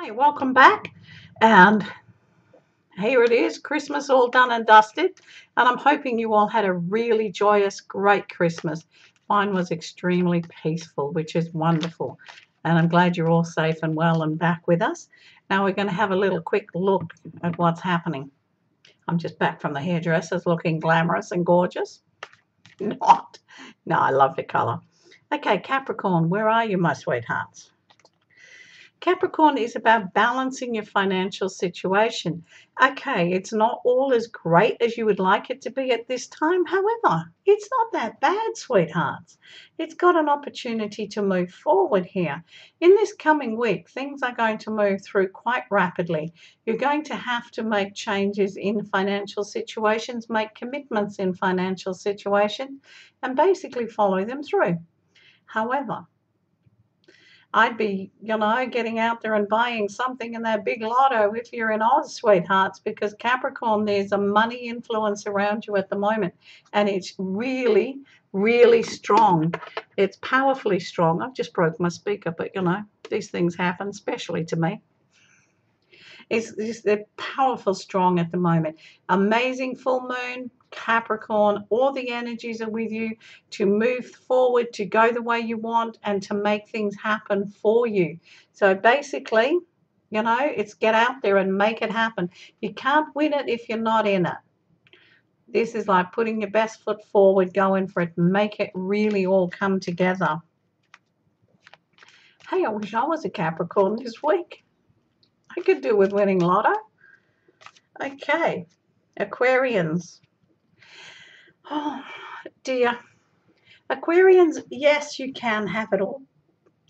Hi, welcome back. And here it is, Christmas all done and dusted. And I'm hoping you all had a really joyous, great Christmas. Mine was extremely peaceful, which is wonderful. And I'm glad you're all safe and well and back with us. Now we're going to have a little quick look at what's happening. I'm just back from the hairdressers looking glamorous and gorgeous. Not. No, I love the colour. Okay, Capricorn, where are you, my sweethearts? Capricorn is about balancing your financial situation. Okay, it's not all as great as you would like it to be at this time. However, it's not that bad, sweethearts. It's got an opportunity to move forward here. In this coming week, things are going to move through quite rapidly. You're going to have to make changes in financial situations, make commitments in financial situations, and basically follow them through. However, I'd be, getting out there and buying something in that big lotto if you're in Oz, sweethearts, because Capricorn, there's a money influence around you at the moment, and it's really, really strong. It's powerfully strong. I've just broke my speaker, but, these things happen, especially to me. They're powerful strong at the moment. Amazing full moon, Capricorn, all the energies are with you to move forward, to go the way you want, and to make things happen for you. So basically, it's get out there and make it happen. You can't win it if you're not in it. This is like putting your best foot forward, going for it, make it really all come together. Hey, I wish I was a Capricorn this week. I could do with winning lotto. Okay, Aquarians. Oh, dear. Aquarians, yes, you can have it all.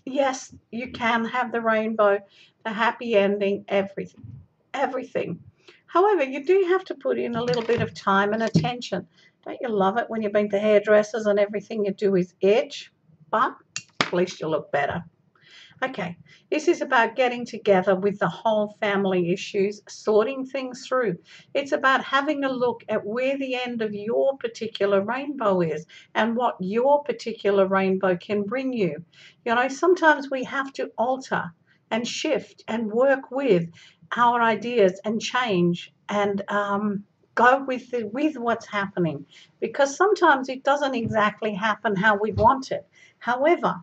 Yes, you can have the rainbow, the happy ending, everything. However, you do have to put in a little bit of time and attention. Don't you love it when you've been to hairdressers and everything you do is itch? But at least you look better. Okay, this is about getting together with the whole family issues, sorting things through. It's about having a look at where the end of your particular rainbow is and what your particular rainbow can bring you. Sometimes we have to alter and shift and work with our ideas and change and go with what's happening, because sometimes it doesn't exactly happen how we want it. However,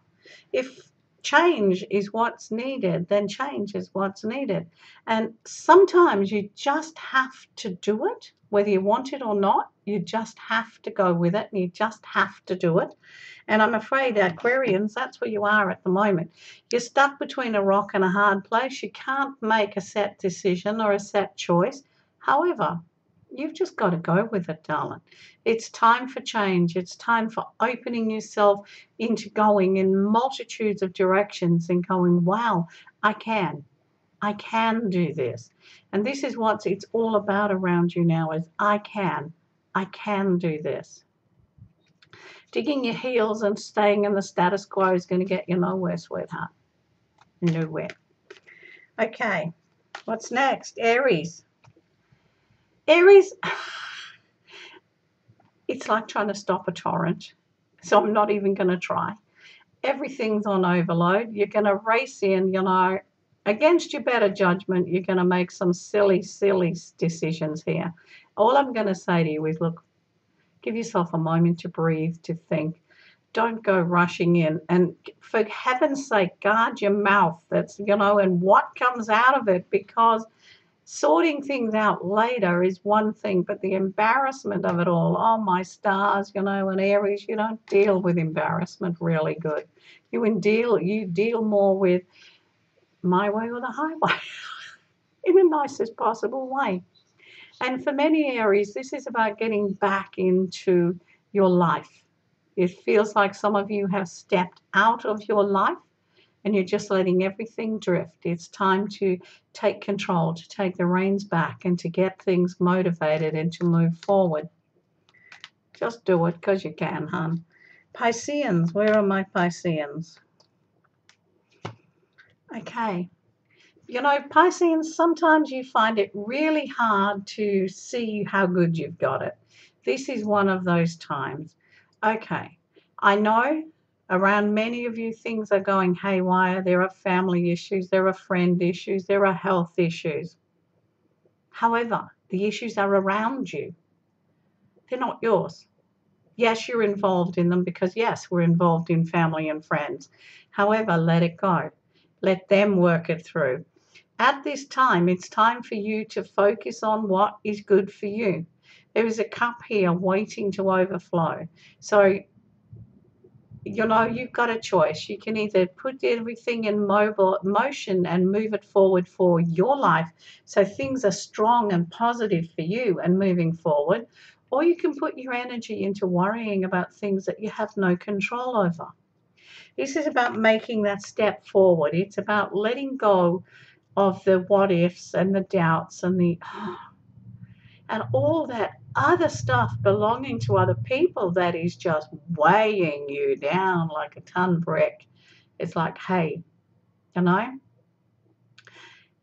if change is what's needed, then change is what's needed. And sometimes you just have to do it, whether you want it or not. You just have to go with it, and you just have to do it. And I'm afraid, Aquarians, that's where you are at the moment. You're stuck between a rock and a hard place. You can't make a set decision or a set choice. However, you've just got to go with it, darling. It's time for change. It's time for opening yourself into going in multitudes of directions and going, wow, I can do this. And this is what it's all about around you now is I can do this. Digging your heels and staying in the status quo is going to get you nowhere, sweetheart. Nowhere. Okay, what's next? Aries. Aries, it's like trying to stop a torrent, so I'm not even going to try. Everything's on overload. You're going to race in, against your better judgment. You're going to make some silly decisions here. All I'm going to say to you is, look, give yourself a moment to breathe, to think. Don't go rushing in. And for heaven's sake, guard your mouth. That's, and what comes out of it, because sorting things out later is one thing, but the embarrassment of it all, oh, my stars, and Aries, you don't deal with embarrassment really good. You deal more with my way or the highway in the nicest possible way. And for many Aries, this is about getting back into your life. It feels like some of you have stepped out of your life and you're just letting everything drift. It's time to take control, to take the reins back and to get things motivated and to move forward. Just do it because you can, hon. Pisceans, where are my Pisceans? Okay. Pisceans, sometimes you find it really hard to see how good you've got it. This is one of those times. Okay, I know Around many of you, things are going haywire. There are family issues, there are friend issues, there are health issues. However, the issues are around you. They're not yours. Yes, you're involved in them because, yes, we're involved in family and friends. However, let it go. Let them work it through. At this time, it's time for you to focus on what is good for you. There is a cup here waiting to overflow. So, you've got a choice. You can either put everything in motion and move it forward for your life so things are strong and positive for you and moving forward, or you can put your energy into worrying about things that you have no control over. This is about making that step forward. It's about letting go of the what ifs and the doubts and and all that other stuff belonging to other people that is just weighing you down like a ton brick. It's like, hey,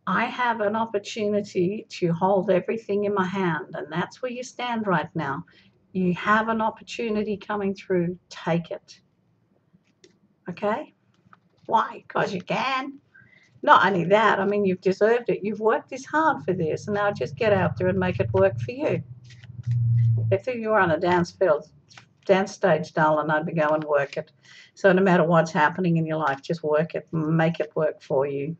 I have an opportunity to hold everything in my hand, and that's where you stand right now. You have an opportunity coming through. Take it. Okay? Why? Because you can. Not only that, I mean, you've deserved it. You've worked this hard for this, and now just get out there and make it work for you. If you were on a dance stage, darling, I'd be going work it. So no matter what's happening in your life, just work it. Make it work for you.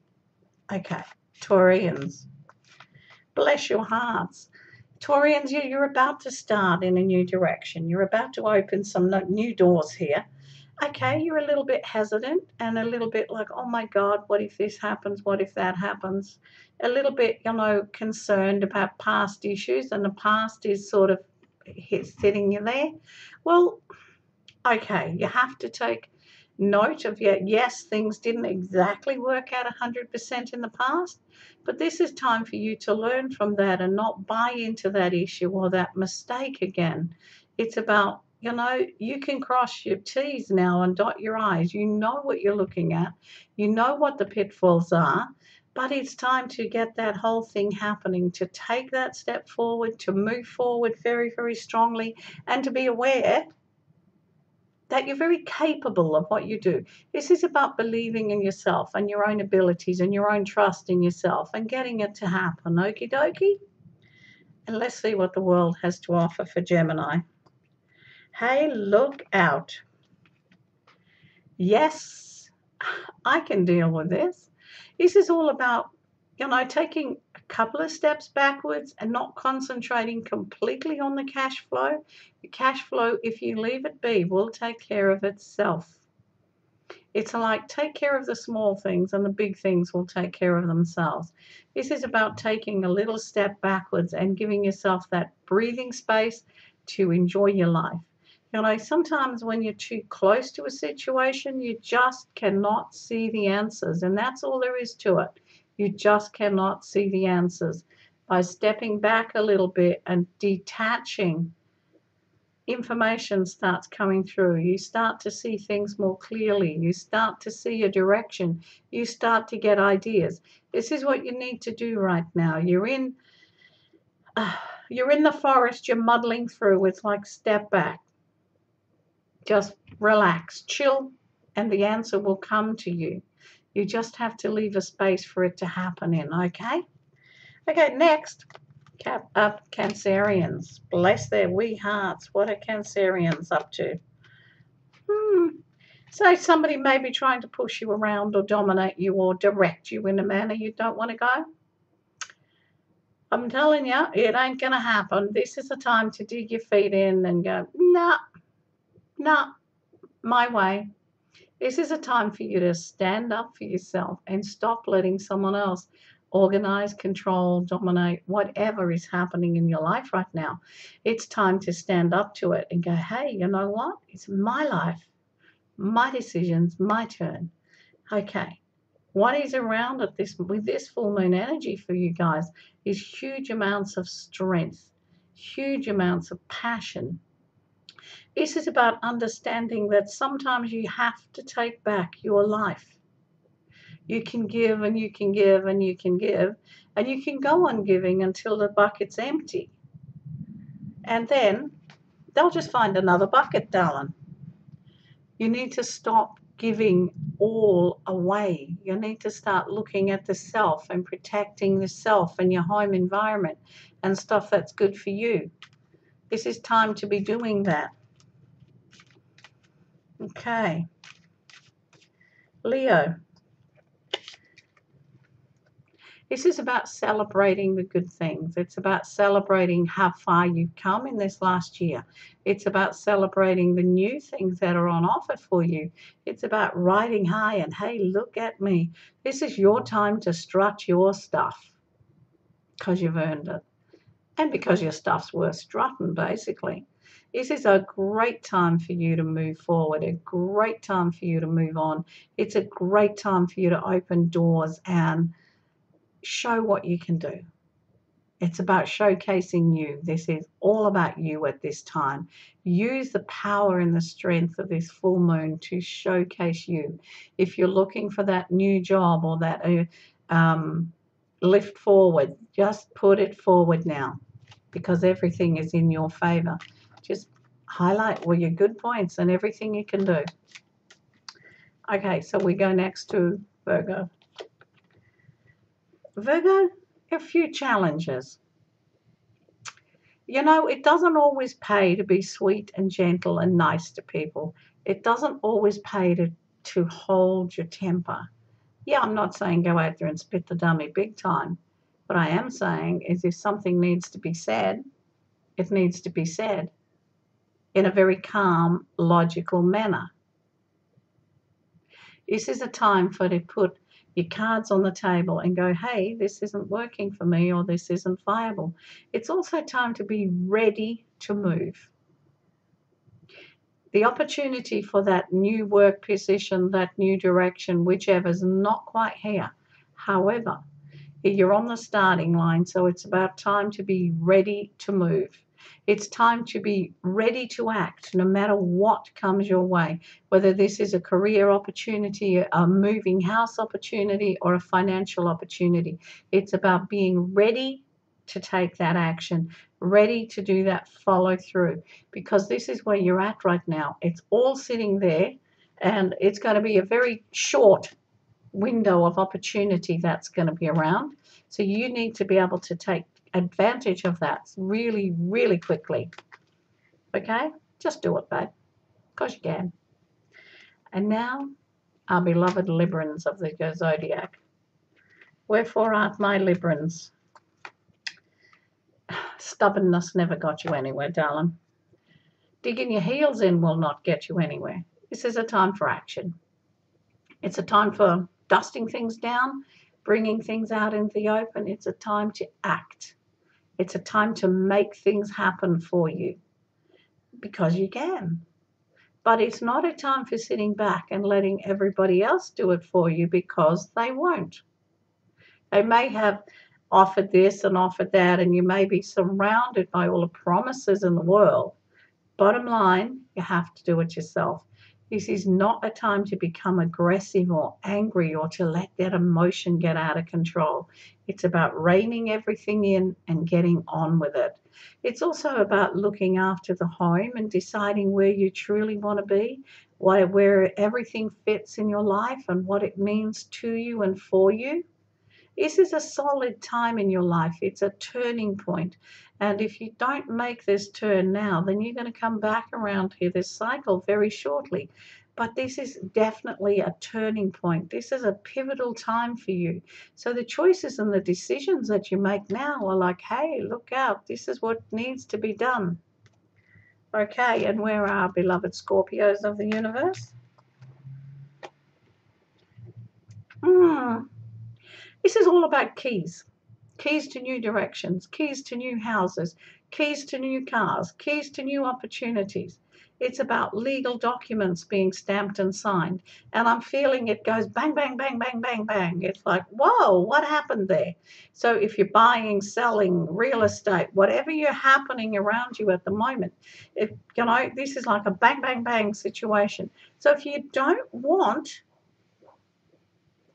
Okay, Taurians, bless your hearts. Taurians, you're about to start in a new direction. You're about to open some new doors here. Okay, you're a little bit hesitant and a little bit like, oh my God, what if this happens? What if that happens? A little bit, concerned about past issues, and the past is sort of sitting you there. Well, okay, you have to take note of, yes, things didn't exactly work out 100% in the past, but this is time for you to learn from that and not buy into that issue or that mistake again. It's about, you can cross your T's now and dot your I's. You know what you're looking at. You know what the pitfalls are, but it's time to get that whole thing happening, to take that step forward, to move forward very, very strongly, and to be aware that you're very capable of what you do. This is about believing in yourself and your own abilities and your own trust in yourself and getting it to happen. Okie dokie? And let's see what the world has to offer for Gemini. Hey, look out. Yes, I can deal with this. This is all about, taking a couple of steps backwards and not concentrating completely on the cash flow. The cash flow, if you leave it be, will take care of itself. It's like, take care of the small things and the big things will take care of themselves. This is about taking a little step backwards and giving yourself that breathing space to enjoy your life. Sometimes when you're too close to a situation, you just cannot see the answers, and that's all there is to it. You just cannot see the answers. By stepping back a little bit and detaching, information starts coming through. You start to see things more clearly. You start to see a direction. You start to get ideas. This is what you need to do right now. You're in the forest, you're muddling through. It's like, step back. Just relax, chill, and the answer will come to you. You just have to leave a space for it to happen in, okay? Okay, next, Cancerians. Bless their wee hearts. What are Cancerians up to? So somebody may be trying to push you around or dominate you or direct you in a manner you don't want to go. I'm telling you, it ain't going to happen. This is a time to dig your feet in and go, nah, my way. This is a time for you to stand up for yourself and stop letting someone else organize, control, dominate, whatever is happening in your life right now. It's time to stand up to it and go, hey, you know what? It's my life, my decisions, my turn. Okay. What is around with this full moon energy for you guys is huge amounts of strength, huge amounts of passion. This is about understanding that sometimes you have to take back your life. You can give and you can give and you can give, and you can go on giving until the bucket's empty. And then they'll just find another bucket, darling. You need to stop giving all away. You need to start looking at the self and protecting the self and your home environment and stuff that's good for you. This is time to be doing that. Okay. Leo. This is about celebrating the good things. It's about celebrating how far you've come in this last year. It's about celebrating the new things that are on offer for you. It's about riding high and, hey, look at me. This is your time to strut your stuff because you've earned it and because your stuff's worth strutting, basically. This is a great time for you to move forward, a great time for you to move on. It's a great time for you to open doors and show what you can do. It's about showcasing you. This is all about you at this time. Use the power and the strength of this full moon to showcase you. If you're looking for that new job or that lift forward, just put it forward now because everything is in your favor. Just highlight all your good points and everything you can do. Okay, so we go next to Virgo. Virgo, a few challenges. You know, it doesn't always pay to be sweet and gentle and nice to people. It doesn't always pay to hold your temper. Yeah, I'm not saying go out there and spit the dummy big time. What I am saying is if something needs to be said, it needs to be said in a very calm, logical manner. This is a time for to put your cards on the table and go, hey, this isn't working for me or this isn't viable. It's also time to be ready to move. The opportunity for that new work position, that new direction, whichever's not quite here. However, you're on the starting line, so it's about time to be ready to move. It's time to be ready to act no matter what comes your way, whether this is a career opportunity, a moving house opportunity, or a financial opportunity. It's about being ready to take that action, ready to do that follow through, because this is where you're at right now. It's all sitting there, and it's going to be a very short window of opportunity that's going to be around. So you need to be able to take advantage of that really, really quickly. Okay? Just do it, babe, because you can. And now, our beloved Librans of the Zodiac. Wherefore art my Librans? Stubbornness never got you anywhere, darling. Digging your heels in will not get you anywhere. This is a time for action. It's a time for dusting things down, bringing things out into the open. It's a time to act. It's a time to make things happen for you because you can. But it's not a time for sitting back and letting everybody else do it for you because they won't. They may have offered this and offered that, and you may be surrounded by all the promises in the world. Bottom line, you have to do it yourself. This is not a time to become aggressive or angry or to let that emotion get out of control. It's about reining everything in and getting on with it. It's also about looking after the home and deciding where you truly want to be, where everything fits in your life and what it means to you and for you. This is a solid time in your life. It's a turning point. And if you don't make this turn now, then you're going to come back around here, this cycle, very shortly. But this is definitely a turning point. This is a pivotal time for you. So the choices and the decisions that you make now are like, hey, look out. This is what needs to be done. Okay, and where are our beloved Scorpios of the universe? This is all about keys. Keys to new directions, keys to new houses, keys to new cars, keys to new opportunities. It's about legal documents being stamped and signed. And I'm feeling it goes bang, bang, bang, bang, bang, bang. It's like, whoa, what happened there? So if you're buying, selling, real estate, whatever you're happening around you at the moment, this is like a bang, bang, bang situation. So if you don't want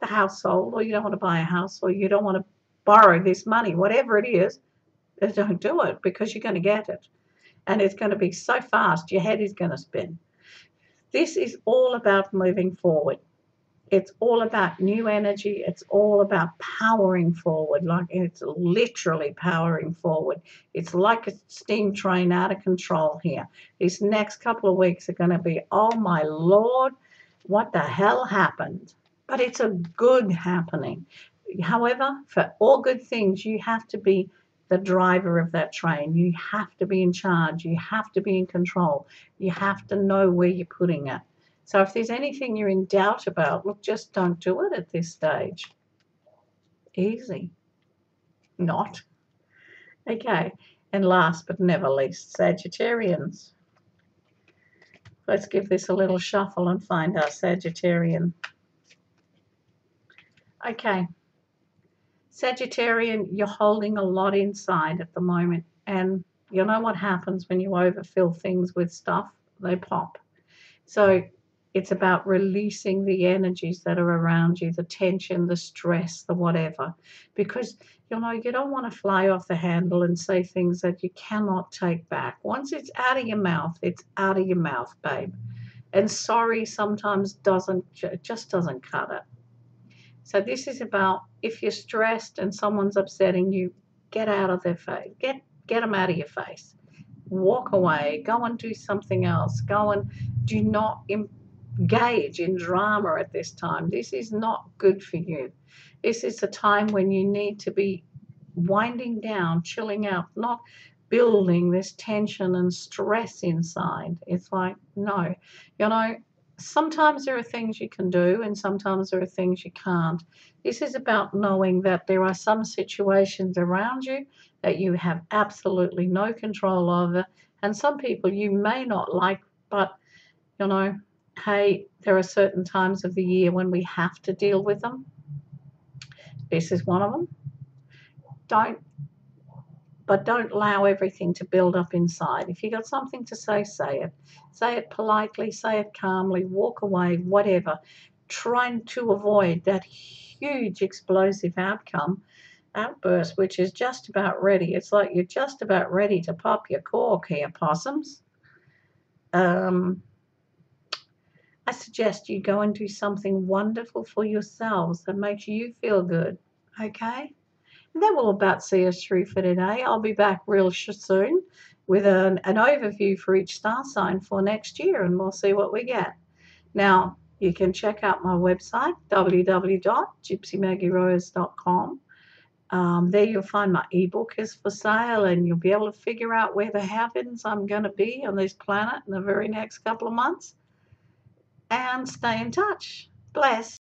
the household, or you don't want to buy a house, or you don't want to borrow this money, whatever it is, don't do it because you're going to get it. And it's going to be so fast, your head is going to spin. This is all about moving forward. It's all about new energy. It's all about powering forward. Like it's literally powering forward. It's like a steam train out of control here. These next couple of weeks are going to be, oh my Lord, what the hell happened? But it's a good happening. However, for all good things, you have to be the driver of that train. You have to be in charge. You have to be in control. You have to know where you're putting it. So if there's anything you're in doubt about, look, just don't do it at this stage. Easy. Not. Okay. And last but never least, Sagittarians. Let's give this a little shuffle and find our Sagittarian. Okay. Sagittarian, you're holding a lot inside at the moment. And you know what happens when you overfill things with stuff? They pop. So it's about releasing the energies that are around you, the tension, the stress, the whatever. Because, you know, you don't want to fly off the handle and say things that you cannot take back. Once it's out of your mouth, it's out of your mouth, babe. And sorry sometimes just doesn't cut it. So this is about if you're stressed and someone's upsetting you, get out of their face. Get them out of your face. Walk away. Go and do something else. Go and do not engage in drama at this time. This is not good for you. This is a time when you need to be winding down, chilling out, not building this tension and stress inside. It's like, no, you know, sometimes there are things you can do and sometimes there are things you can't. This is about knowing that there are some situations around you that you have absolutely no control over, and some people you may not like, but, you know, hey, there are certain times of the year when we have to deal with them. This is one of them. Don't allow everything to build up inside. If you got something to say, say it. Say it politely, say it calmly, walk away, whatever. Trying to avoid that huge explosive outburst, which is just about ready. It's like you're just about ready to pop your cork here, possums. I suggest you go and do something wonderful for yourselves that makes you feel good, okay? And that will about see us through for today. I'll be back real soon with an overview for each star sign for next year, and we'll see what we get. Now, you can check out my website, www.gypsymaggierose.com. There you'll find my ebook is for sale, and you'll be able to figure out where the heavens I'm going to be on this planet in the very next couple of months. And stay in touch. Bless.